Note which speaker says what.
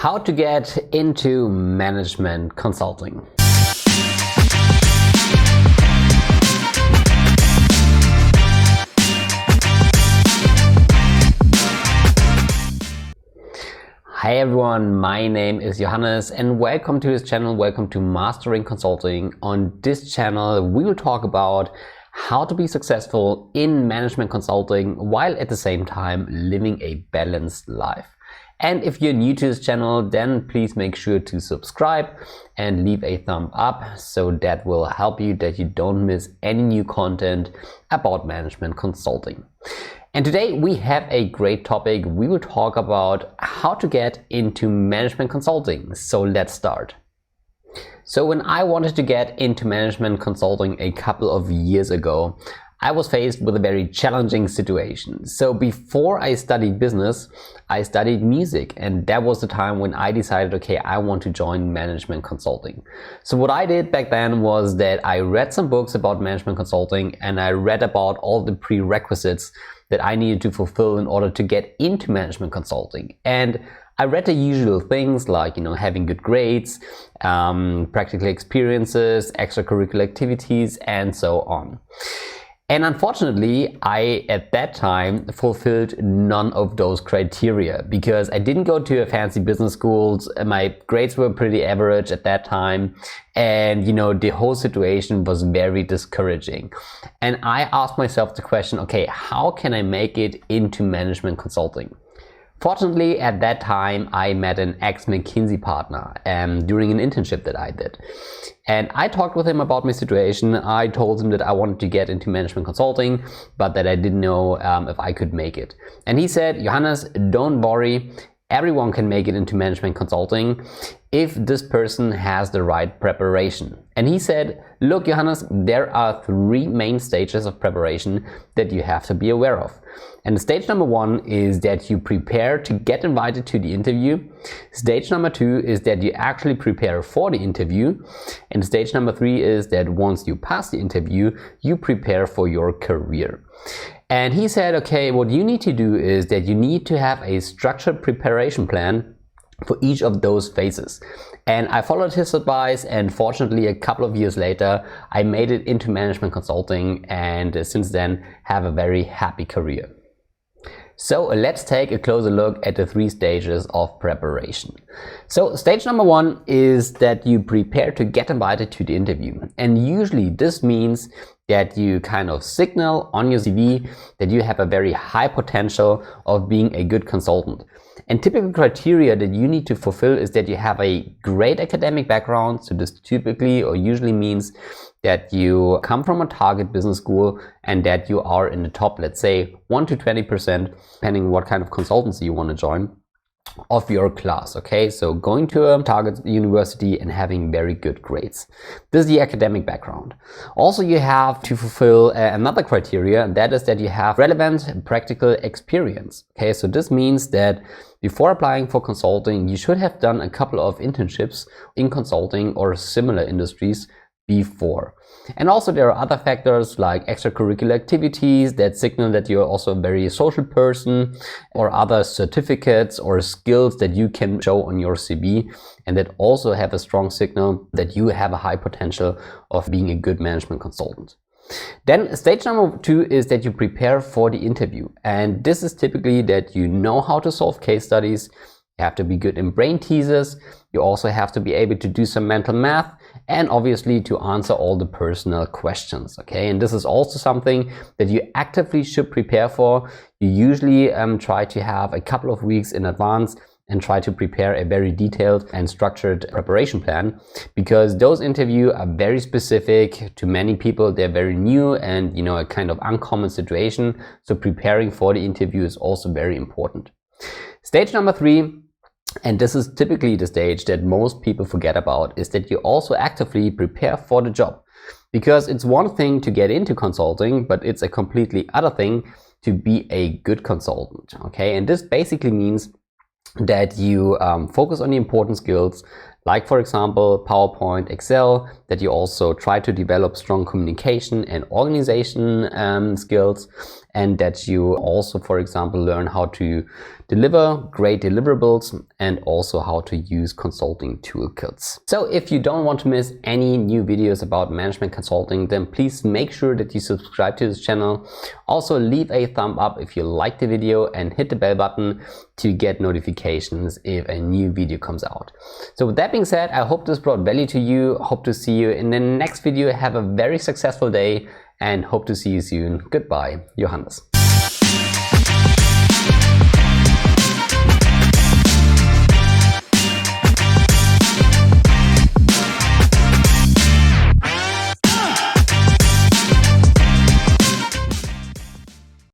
Speaker 1: How to get into management consulting. Hi everyone, my name is Johannes and welcome to this channel. Welcome to Mastering Consulting. On this channel we will talk about how to be successful in management consulting while at the same time living a balanced life. And if you're new to this channel, then please make sure to subscribe and leave a thumb up, so that will help you that you don't miss any new content about management consulting. And today we have a great topic. We will talk about how to get into management consulting. So let's start. So when I wanted to get into management consulting a couple of years ago, I was faced with a very challenging situation. So before I studied business, I studied music, and that was the time when I decided, okay, I want to join management consulting. So what I did back then was that I read some books about management consulting, and I read about all the prerequisites that I needed to fulfill in order to get into management consulting. And I read the usual things like, having good grades, practical experiences, extracurricular activities, and so on. And unfortunately, I, at that time, fulfilled none of those criteria because I didn't go to a fancy business schools. My grades were pretty average at that time. And, the whole situation was very discouraging. And I asked myself the question, okay, how can I make it into management consulting? Fortunately, at that time, I met an ex-McKinsey partner during an internship that I did. And I talked with him about my situation. I told him that I wanted to get into management consulting, but that I didn't know if I could make it. And he said, Johannes, don't worry. Everyone can make it into management consulting if this person has the right preparation. And he said, look, Johannes, there are 3 main stages of preparation that you have to be aware of. And stage number 1 is that you prepare to get invited to the interview. Stage number 2 is that you actually prepare for the interview. And stage number 3 is that once you pass the interview, you prepare for your career. And he said, okay, what you need to do is that you need to have a structured preparation plan for each of those phases. And I followed his advice, and fortunately a couple of years later I made it into management consulting, and since then have a very happy career. So let's take a closer look at the 3 stages of preparation. So stage number 1 is that you prepare to get invited to the interview. And usually this means that you kind of signal on your CV that you have a very high potential of being a good consultant. And typical criteria that you need to fulfill is that you have a great academic background. So this typically or usually means that you come from a target business school and that you are in the top, let's say 1 to 20%, depending on what kind of consultancy you want to join, of your class. Okay, so going to a target university and having very good grades. This is the academic background. Also, you have to fulfill another criteria, and that is that you have relevant practical experience. Okay, so this means that before applying for consulting, you should have done a couple of internships in consulting or similar industries before. And also there are other factors like extracurricular activities that signal that you're also a very social person, or other certificates or skills that you can show on your CV, and that also have a strong signal that you have a high potential of being a good management consultant. Then stage number 2 is that you prepare for the interview. And this is typically that you know how to solve case studies. You have to be good in brain teasers. You also have to be able to do some mental math, and obviously to answer all the personal questions. Okay, and this is also something that you actively should prepare for. You usually try to have a couple of weeks in advance and try to prepare a very detailed and structured preparation plan, because those interviews are very specific to many people. They're very new and a kind of uncommon situation. So preparing for the interview is also very important. Stage number 3, and this is typically the stage that most people forget about, is that you also actively prepare for the job. Because it's one thing to get into consulting, but it's a completely other thing to be a good consultant. Okay, and this basically means that you focus on the important skills like for example PowerPoint, Excel, that you also try to develop strong communication and organization skills, and that you also, for example, learn how to deliver great deliverables and also how to use consulting toolkits. So if you don't want to miss any new videos about management consulting, then please make sure that you subscribe to this channel. Also leave a thumb up if you like the video and hit the bell button to get notifications if a new video comes out. So with that being said, I hope this brought value to you. Hope to see you in the next video. Have a very successful day and hope to see you soon. Goodbye, Johannes.